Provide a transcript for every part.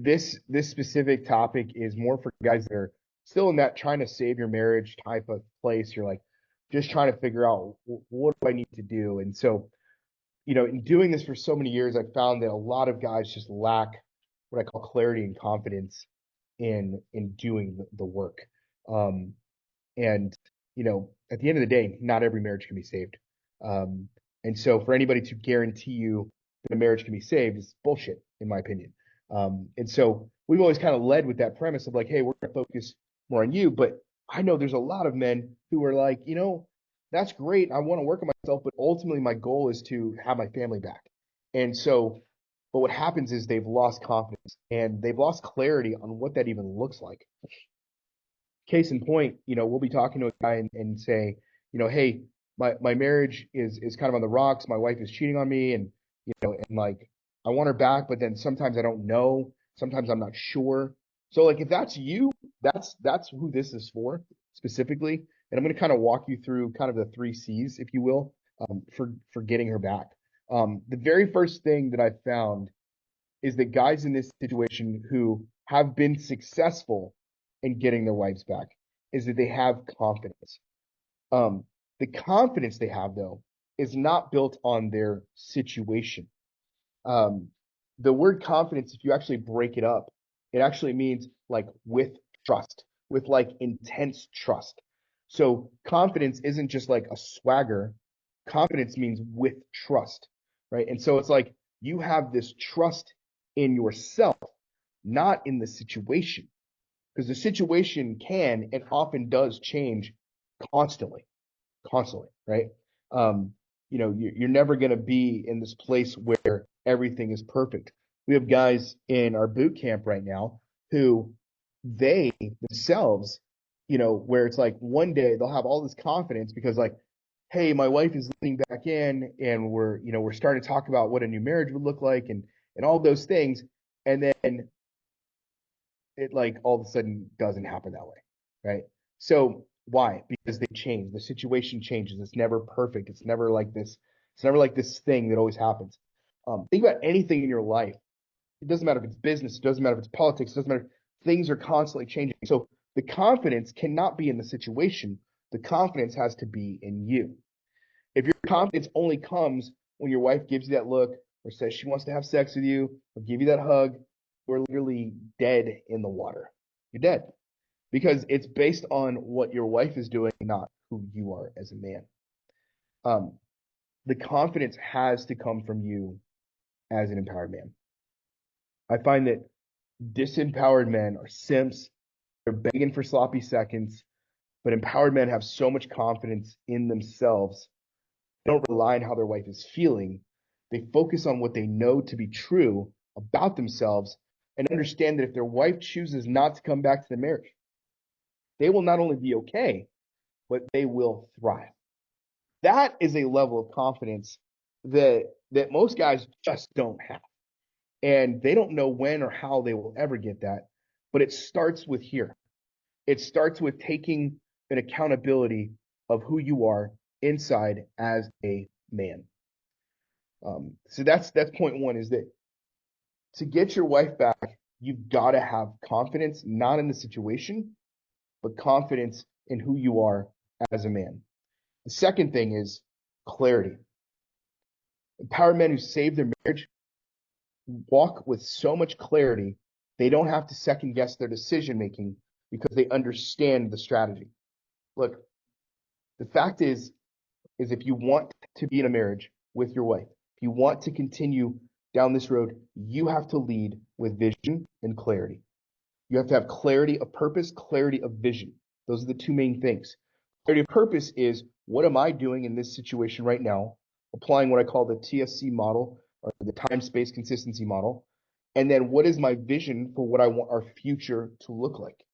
this specific topic is more for guys that are still in that trying to save your marriage type of place. You're like just trying to figure out what do I need to do. And so, in doing this for so many years, I found that a lot of guys just lack what I call clarity and confidence in doing the work. Um, and at the end of the day, not every marriage can be saved. Um, and so for anybody to guarantee you that a marriage can be saved is bullshit, in my opinion. And so we've always kind of led with that premise of like, hey, we're going to focus more on you. But I know there's a lot of men who are like, that's great. I want to work on myself, but ultimately my goal is to have my family back. And so, but what happens is they've lost confidence and they've lost clarity on what that even looks like. Case in point, we'll be talking to a guy and say, hey, my marriage is kind of on the rocks. My wife is cheating on me and like I want her back, but then sometimes I don't know. Sometimes I'm not sure. So like if that's you, that's who this is for specifically. And I'm going to kind of walk you through kind of the three C's, if you will, for getting her back. The very first thing that I found is that guys in this situation who have been successful in getting their wives back is that they have confidence. Um, the confidence they have, though, is not built on their situation. Um, the word confidence, if you actually break it up, it actually means like with trust, with like intense trust. So confidence isn't just like a swagger. Confidence means with trust, right? And so it's like you have this trust in yourself, not in the situation, because the situation can and often does change constantly, constantly, right? Um, you're never going to be in this place where everything is perfect. We have guys in our boot camp right now who they themselves, where it's like one day they'll have all this confidence because like, hey, my wife is leaning back in and we're starting to talk about what a new marriage would look like and all those things. And then it like all of a sudden doesn't happen that way, right? So why? Because they change. The situation changes. It's never perfect. It's never like this. It's never like this thing that always happens. Think about anything in your life. It doesn't matter if it's business. It doesn't matter if it's politics. It doesn't matter. Things are constantly changing. So the confidence cannot be in the situation. The confidence has to be in you. If your confidence only comes when your wife gives you that look or says she wants to have sex with you or give you that hug, you're literally dead in the water. You're dead because it's based on what your wife is doing, not who you are as a man. Um, the confidence has to come from you as an empowered man. I find that disempowered men are simps. They're begging for sloppy seconds, but empowered men have so much confidence in themselves. They don't rely on how their wife is feeling. They focus on what they know to be true about themselves and understand that if their wife chooses not to come back to the marriage, they will not only be okay, but they will thrive. That is a level of confidence that most guys just don't have. And they don't know when or how they will ever get that. But it starts with here. It starts with taking an accountability of who you are inside as a man. So that's point one is that to get your wife back, you've got to have confidence, not in the situation, but confidence in who you are as a man. The second thing is clarity. Empowered men who save their marriage walk with so much clarity, they don't have to second guess their decision making because they understand the strategy. Look, the fact is if you want to be in a marriage with your wife, if you want to continue down this road, you have to lead with vision and clarity. You have to have clarity of purpose, clarity of vision. Those are the two main things. Clarity of purpose is what am I doing in this situation right now? Applying what I call the TSC model or the time space consistency model. And then what is my vision for what I want our future to look like?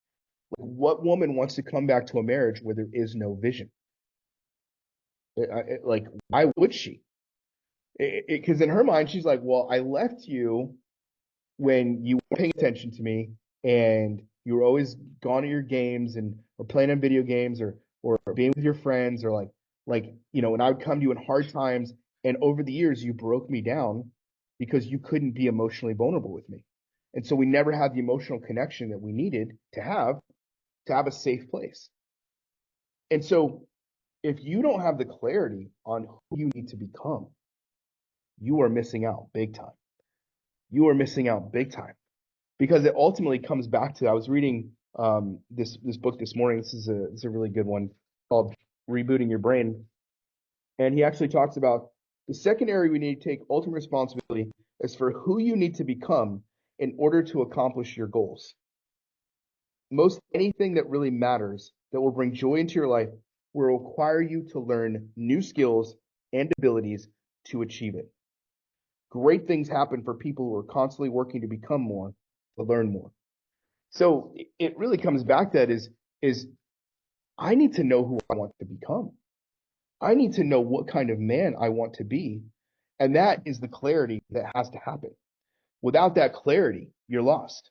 What woman wants to come back to a marriage where there is no vision? Like, why would she? Because in her mind, she's like, well, I left you when you weren't paying attention to me and you were always gone to your games and or playing on video games or being with your friends or and I would come to you in hard times and over the years you broke me down because you couldn't be emotionally vulnerable with me. And so we never had the emotional connection that we needed to have a safe place. And so if you don't have the clarity on who you need to become, you are missing out big time. You are missing out big time because it ultimately comes back to I was reading this book this morning. This is a really good one called Rebooting Your Brain, and he actually talks about the second area we need to take ultimate responsibility is for who you need to become in order to accomplish your goals. Most anything that really matters that will bring joy into your life will require you to learn new skills and abilities to achieve it. Great things happen for people who are constantly working to become more, to learn more. So it really comes back to that is I need to know who I want to become. I need to know what kind of man I want to be. And that is the clarity that has to happen. Without that clarity, you're lost.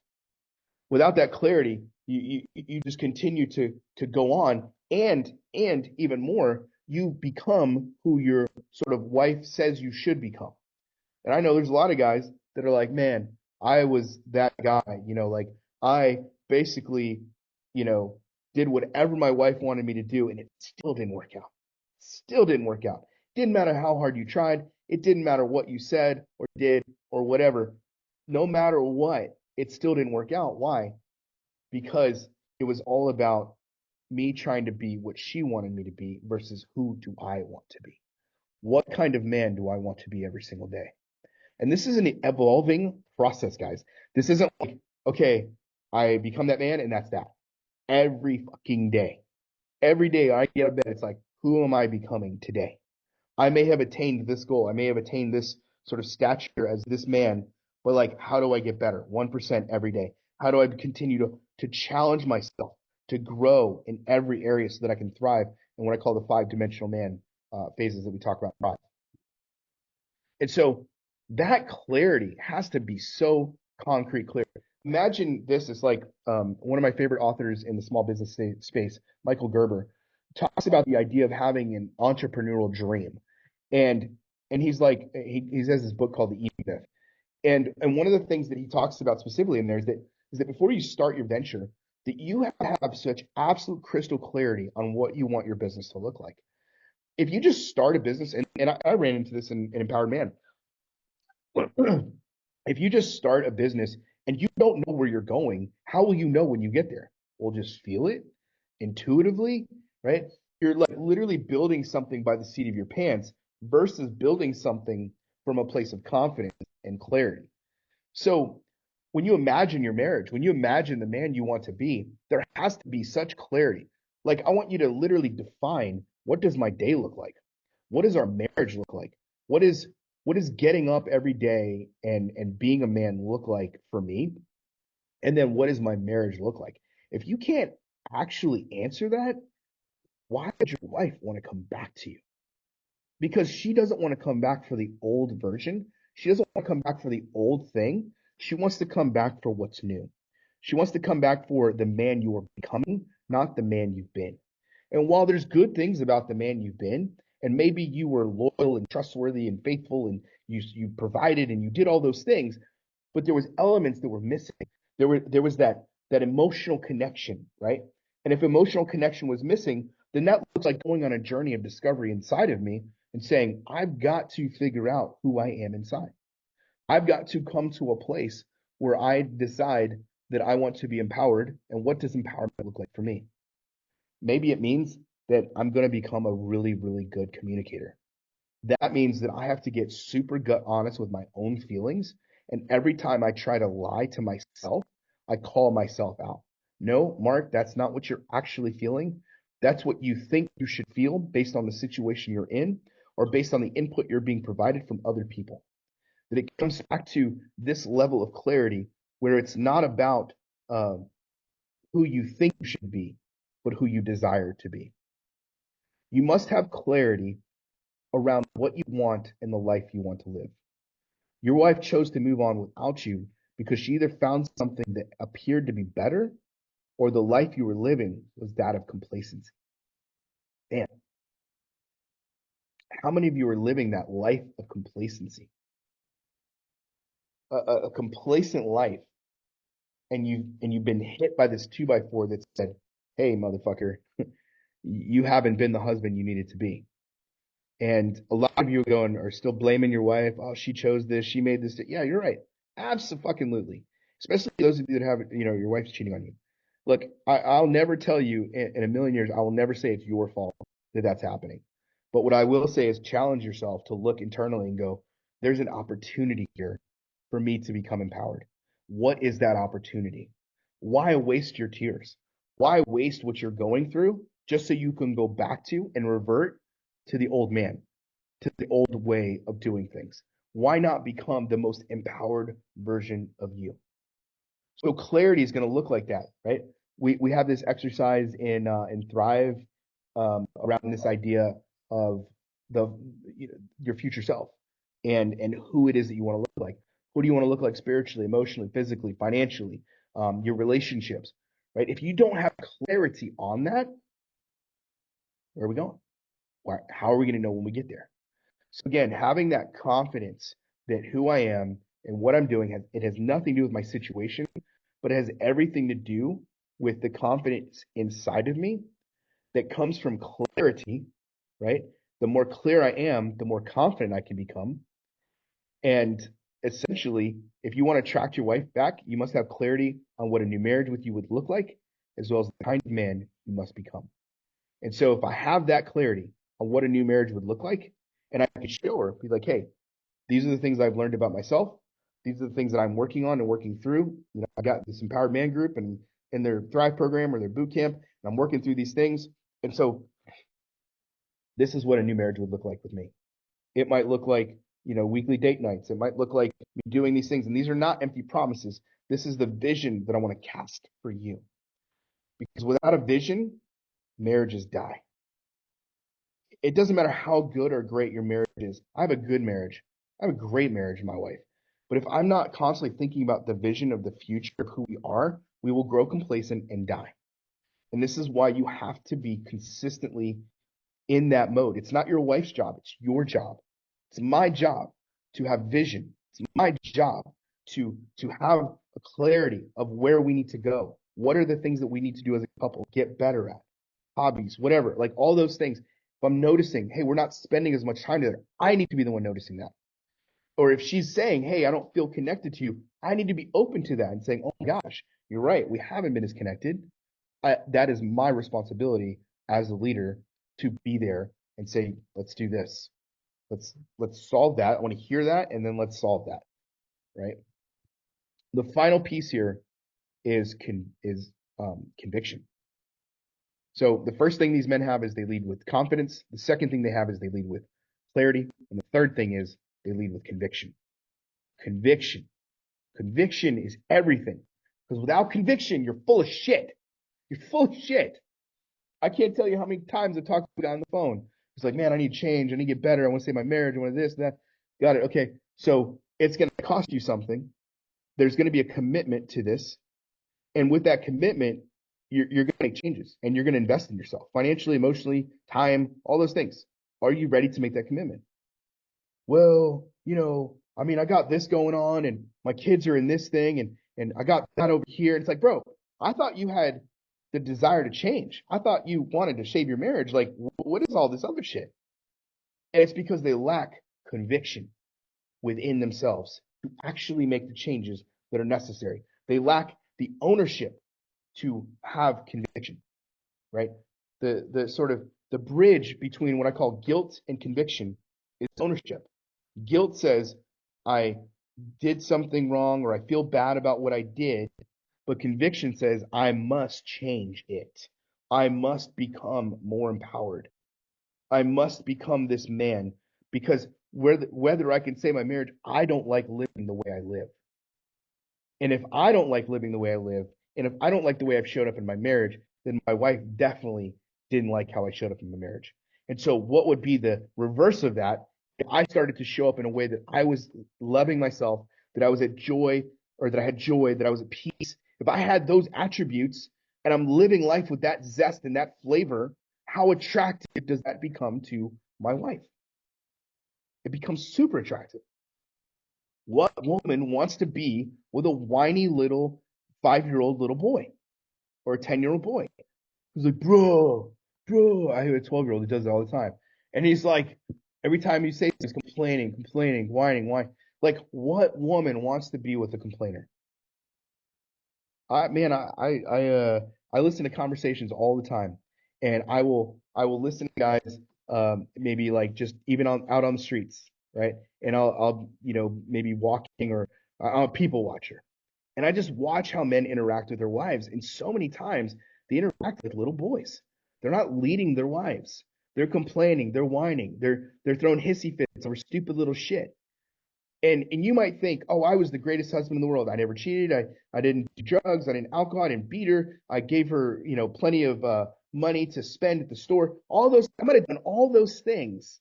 Without that clarity, you just continue to go on and even more, you become who your sort of wife says you should become. And I know there's a lot of guys that are like, man, I was that guy, like I basically, you know, did whatever my wife wanted me to do and it still didn't work out. Still didn't work out. Didn't matter how hard you tried. It didn't matter what you said or did or whatever. No matter what, it still didn't work out. Why? Because it was all about me trying to be what she wanted me to be versus who do I want to be? What kind of man do I want to be every single day? And this is an evolving process, guys. This isn't like, okay, I become that man and that's that. Every fucking day. Every day I get out of bed, it's like, who am I becoming today? I may have attained this goal. I may have attained this sort of stature as this man, but like, how do I get better? 1% every day. How do I continue to challenge myself to grow in every area so that I can thrive in what I call the five-dimensional man phases that we talk about. And so that clarity has to be so concrete clear. Imagine this is like one of my favorite authors in the small business space, Michael Gerber, talks about the idea of having an entrepreneurial dream. And and he's like he has this book called The E Myth. And one of the things that he talks about specifically in there is that before you start your venture, that you have to have such absolute crystal clarity on what you want your business to look like. If you just start a business, and I ran into this in Empowered Man, if you just start a business and you don't know where you're going, how will you know when you get there? We'll just feel it intuitively, right? You're like literally building something by the seat of your pants versus building something from a place of confidence and clarity. So when you imagine your marriage, when you imagine the man you want to be, there has to be such clarity. Like I want you to literally define what does my day look like? What does our marriage look like? What is what is getting up every day and being a man look like for me? And then what does my marriage look like? If you can't actually answer that, why would your wife want to come back to you? Because she doesn't want to come back for the old version. She doesn't want to come back for the old thing. She wants to come back for what's new. She wants to come back for the man you are becoming, not the man you've been. And while there's good things about the man you've been, and maybe you were loyal and trustworthy and faithful and you provided and you did all those things, but there was elements that were missing. There was that emotional connection, right? And if emotional connection was missing, then that looks like going on a journey of discovery inside of me and saying, I've got to figure out who I am inside. I've got to come to a place where I decide that I want to be empowered. And what does empowerment look like for me? Maybe it means that I'm going to become a really, really good communicator. That means that I have to get super gut honest with my own feelings. And every time I try to lie to myself, I call myself out. No, Mark, that's not what you're actually feeling. That's what you think you should feel based on the situation you're in or based on the input you're being provided from other people. That it comes back to this level of clarity where it's not about uh, who you think you should be, but who you desire to be. You must have clarity around what you want in the life you want to live. Your wife chose to move on without you because she either found something that appeared to be better or the life you were living was that of complacency. Man, how many of you are living that life of complacency? A complacent life and you've been hit by this 2x4 that said, "Hey, motherfucker, you haven't been the husband you needed to be." And a lot of you are still blaming your wife. Oh, she chose this. She made this. Yeah, you're right. Absolutely. Especially those of you that have, your wife's cheating on you. Look, I'll never tell you in a million years, I will never say it's your fault that that's happening. But what I will say is challenge yourself to look internally and go, there's an opportunity here for me to become empowered. What is that opportunity? Why waste your tears? Why waste what you're going through just so you can go back to and revert to the old man, to the old way of doing things? Why not become the most empowered version of you? So clarity is going to look like that, right? We have this exercise in Thrive around this idea of the your future self and who it is that you want to look like. Who do you want to look like spiritually, emotionally, physically, financially, your relationships, right? If you don't have clarity on that, where are we going? How are we going to know when we get there? So again, having that confidence that who I am and what I'm doing has nothing to do with my situation, but it has everything to do with the confidence inside of me that comes from clarity, right? The more clear I am, the more confident I can become. And essentially, if you want to attract your wife back, you must have clarity on what a new marriage with you would look like, as well as the kind of man you must become. And so if I have that clarity on what a new marriage would look like, and I can show her, be like, hey, these are the things I've learned about myself. These are the things that I'm working on and working through. I got this empowered man group and in their Thrive program or their boot camp, and I'm working through these things. And so this is what a new marriage would look like with me. It might look like, weekly date nights. It might look like me doing these things. And these are not empty promises. This is the vision that I want to cast for you. Because without a vision, marriages die. It doesn't matter how good or great your marriage is. I have a good marriage. I have a great marriage with my wife. But if I'm not constantly thinking about the vision of the future of who we are, we will grow complacent and die. And this is why you have to be consistently in that mode. It's not your wife's job, it's your job. It's my job to have vision. It's my job to have a clarity of where we need to go. What are the things that we need to do as a couple, get better at? Hobbies, whatever, like all those things. If I'm noticing, hey, we're not spending as much time together, I need to be the one noticing that. Or if she's saying, hey, I don't feel connected to you, I need to be open to that and saying, oh my gosh, you're right, we haven't been as connected. That is my responsibility as a leader to be there and say, let's do this. Let's solve that. I want to hear that, and then let's solve that. Right. The final piece here is conviction. So the first thing these men have is they lead with confidence. The second thing they have is they lead with clarity, and the third thing is they lead with conviction. Conviction. Conviction is everything. Because without conviction, you're full of shit. You're full of shit. I can't tell you how many times I talked to a guy on the phone. It's like, man, I need change. I need to get better. I want to save my marriage. I want this, that. Got it. Okay. So it's going to cost you something. There's going to be a commitment to this. And with that commitment, you're going to make changes and you're going to invest in yourself financially, emotionally, time, all those things. Are you ready to make that commitment? Well, I mean, I got this going on and my kids are in this thing and I got that over here. And it's like, bro, I thought you had the desire to change. I thought you wanted to save your marriage. Like, what is all this other shit? And it's because they lack conviction within themselves to actually make the changes that are necessary. They lack the ownership to have conviction, right? The sort of the bridge between what I call guilt and conviction is ownership. Guilt says I did something wrong or I feel bad about what I did, but conviction says I must change it. I must become more empowered. I must become this man because whether I can save my marriage, I don't like living the way I live. And if I don't like living the way I live, and if I don't like the way I've showed up in my marriage, then my wife definitely didn't like how I showed up in my marriage. And so, what would be the reverse of that? If I started to show up in a way that I was loving myself, that I was at joy, or that I had joy, that I was at peace, if I had those attributes and I'm living life with that zest and that flavor, how attractive does that become to my wife? It becomes super attractive. What woman wants to be with a whiny little 5-year-old little boy or a 10-year-old boy who's like, bro, I have a 12-year-old who does it all the time. And he's like, every time you say he's complaining, whining. Like, what woman wants to be with a complainer? I listen to conversations all the time, and I will listen to guys, maybe like just even out on the streets, right? And I'll maybe walking, or I'm a people watcher, and I just watch how men interact with their wives, and so many times they interact with little boys. They're not leading their wives. They're complaining, they're whining, they're throwing hissy fits over stupid little shit. And you might think, oh, I was the greatest husband in the world. I never cheated. I didn't do drugs. I didn't alcohol. I didn't beat her. I gave her, plenty of money to spend at the store. All those, I might have done all those things,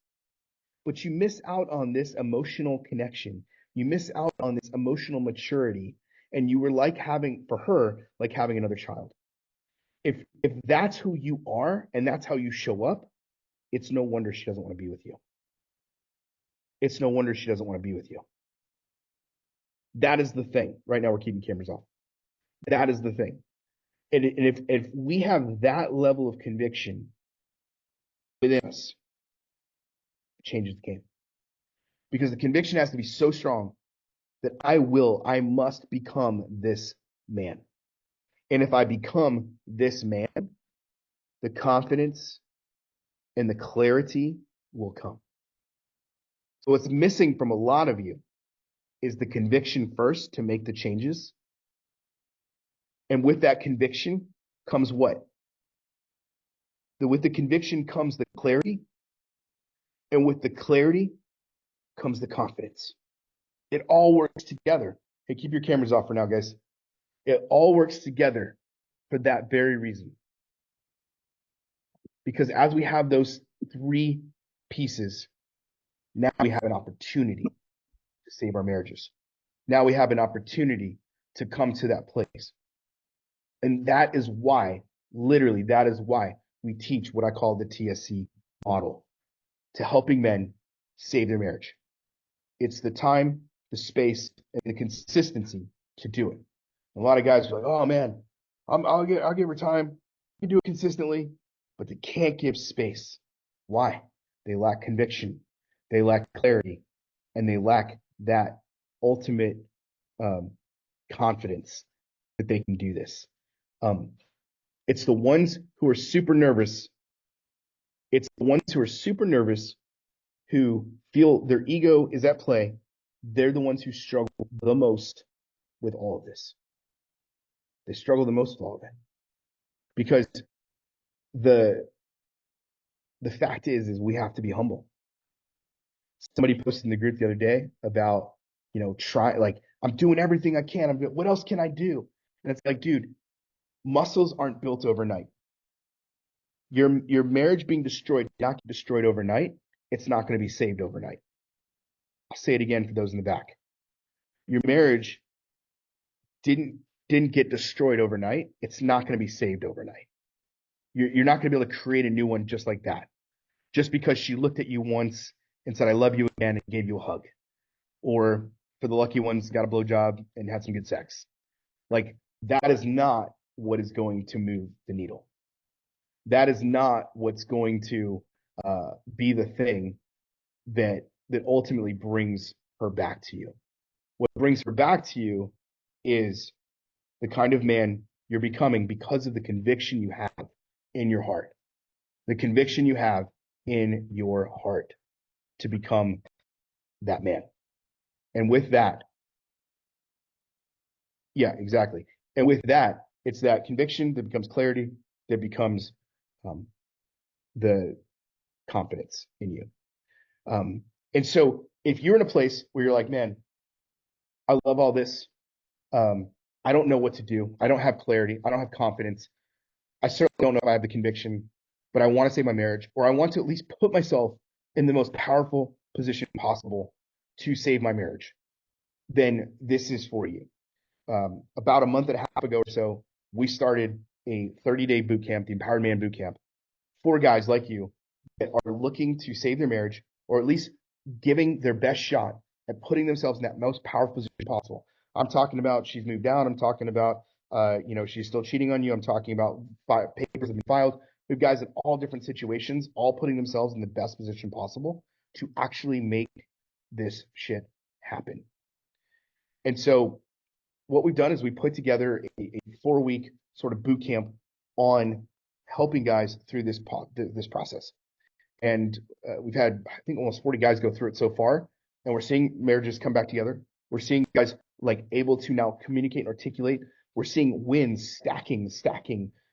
but you miss out on this emotional connection. You miss out on this emotional maturity, and you were like having, for her, like having another child. If that's who you are and that's how you show up, it's no wonder she doesn't want to be with you. It's no wonder she doesn't want to be with you. That is the thing. Right now, we're keeping cameras off. That is the thing. And if we have that level of conviction within us, it changes the game. Because the conviction has to be so strong that I must become this man. And if I become this man, the confidence and the clarity will come. So what's missing from a lot of you is the conviction first to make the changes. And with that conviction comes what? With the conviction comes the clarity. And with the clarity comes the confidence. It all works together. Hey, keep your cameras off for now, guys. It all works together for that very reason. Because as we have those three pieces, now we have an opportunity to save our marriages. Now we have an opportunity to come to that place. And that is why, literally, that is why we teach what I call the TSC model, to helping men save their marriage. It's the time, the space, and the consistency to do it. A lot of guys are like, oh man, I'll give her time. You do it consistently, but they can't give space. Why? They lack conviction, they lack clarity, and they lack that ultimate confidence that they can do this. It's the ones who are super nervous. It's the ones who are super nervous, who feel their ego is at play. They're the ones who struggle the most with all of this. They struggle the most with all of it. Because the fact is we have to be humble. Somebody posted in the group the other day about, I'm doing everything I can. What else can I do? And it's like, dude, muscles aren't built overnight. Your marriage being destroyed, not destroyed overnight. It's not going to be saved overnight. I'll say it again for those in the back. Your marriage didn't get destroyed overnight. It's not going to be saved overnight. You're not going to be able to create a new one just like that. Just because she looked at you once and said, I love you again, and gave you a hug. Or for the lucky ones, got a blowjob and had some good sex. Like, that is not what is going to move the needle. That is not what's going to be the thing that ultimately brings her back to you. What brings her back to you is the kind of man you're becoming because of the conviction you have in your heart. The conviction you have in your heart to become that man. And with that, yeah, exactly. And with that, it's that conviction that becomes clarity, that becomes the confidence in you. And so if you're in a place where you're like, man, I love all this. I don't know what to do. I don't have clarity. I don't have confidence. I certainly don't know if I have the conviction, but I want to save my marriage, or I want to at least put myself in the most powerful position possible to save my marriage. Then this is for you. About a month and a half ago or so, we started a 30-day boot camp, the Empowered Man Boot Camp, for guys like you that are looking to save their marriage, or at least giving their best shot at putting themselves in that most powerful position possible. I'm talking about she's moved out. I'm talking about she's still cheating on you. I'm talking about papers have been filed. We have guys in all different situations, all putting themselves in the best position possible to actually make this shit happen. And so what we've done is we put together a 4-week sort of boot camp on helping guys through this process. And we've had, I think, almost 40 guys go through it so far. And we're seeing marriages come back together. We're seeing guys like able to now communicate and articulate. We're seeing wins stacking,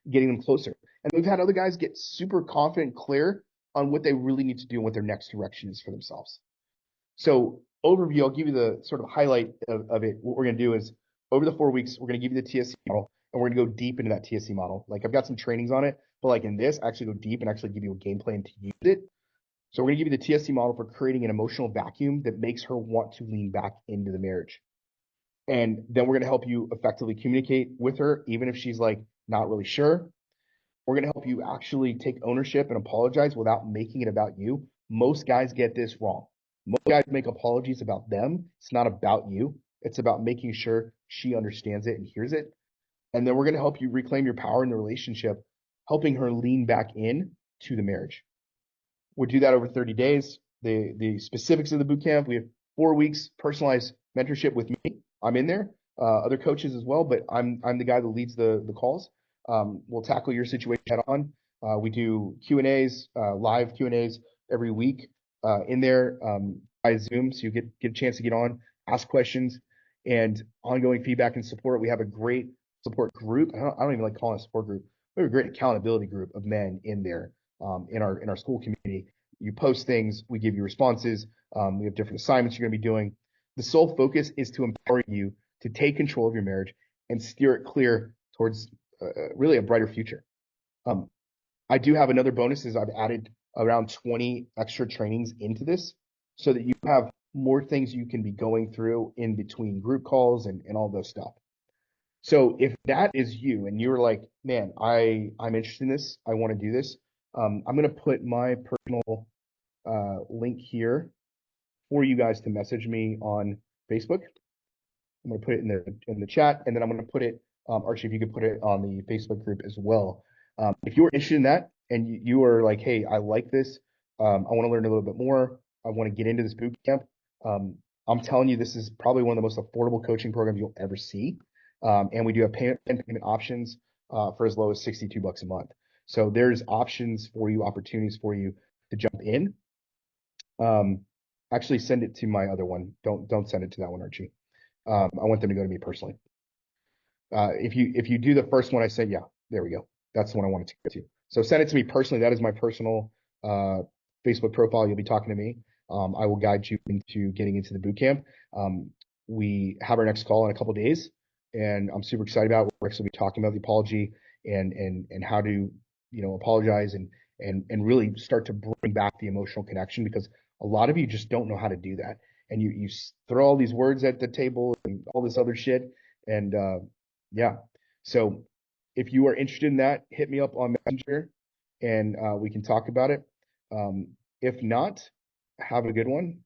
getting them closer. And we've had other guys get super confident and clear on what they really need to do and what their next direction is for themselves. So overview, I'll give you the sort of highlight of it. What we're going to do is over the 4 weeks, we're going to give you the TSC model, and we're going to go deep into that TSC model. Like I've got some trainings on it, but like in this, I actually go deep and actually give you a game plan to use it. So we're going to give you the TSC model for creating an emotional vacuum that makes her want to lean back into the marriage. And then we're going to help you effectively communicate with her, even if she's like not really sure. We're going to help you actually take ownership and apologize without making it about you. Most guys get this wrong. Most guys make apologies about them. It's not about you. It's about making sure she understands it and hears it. And then we're going to help you reclaim your power in the relationship, helping her lean back in to the marriage. We'll do that over 30 days. The specifics of the boot camp, we have 4 weeks personalized mentorship with me. I'm in there, other coaches as well, but I'm the guy that leads the calls. We'll tackle your situation head on. We do Q&As, live Q&As every week in there by Zoom, so you get a chance to get on, ask questions, and ongoing feedback and support. We have a great support group. I don't even like calling it a support group. We have a great accountability group of men in there in our school community. You post things, we give you responses. We have different assignments you're going to be doing. The sole focus is to empower you to take control of your marriage and steer it clear towards really a brighter future. I do have another bonus is I've added around 20 extra trainings into this so that you have more things you can be going through in between group calls and all those stuff. So if that is you and you're like, man, I'm interested in this, I want to do this, I'm going to put my personal link here for you guys to message me on Facebook. I'm going to put it in the chat, and then I'm going to put it, Archie, if you could put it on the Facebook group as well. If you're interested in that and you are like, hey, I like this, I want to learn a little bit more, I want to get into this boot camp, I'm telling you, this is probably one of the most affordable coaching programs you'll ever see. And we do have payment options for as low as $62 a month. So there's options for you, opportunities for you to jump in. Actually send it to my other one. Don't send it to that one, Archie. I want them to go to me personally. If you do the first one I said, yeah, there we go. That's the one I wanted to go to. So send it to me personally. That is my personal Facebook profile. You'll be talking to me. I will guide you into getting into the boot camp. We have our next call in a couple of days, and I'm super excited about it. We're actually be talking about the apology and how to apologize and really start to bring back the emotional connection, because a lot of you just don't know how to do that. And you throw all these words at the table and all this other shit. And yeah, so if you are interested in that, hit me up on Messenger and we can talk about it. If not, have a good one.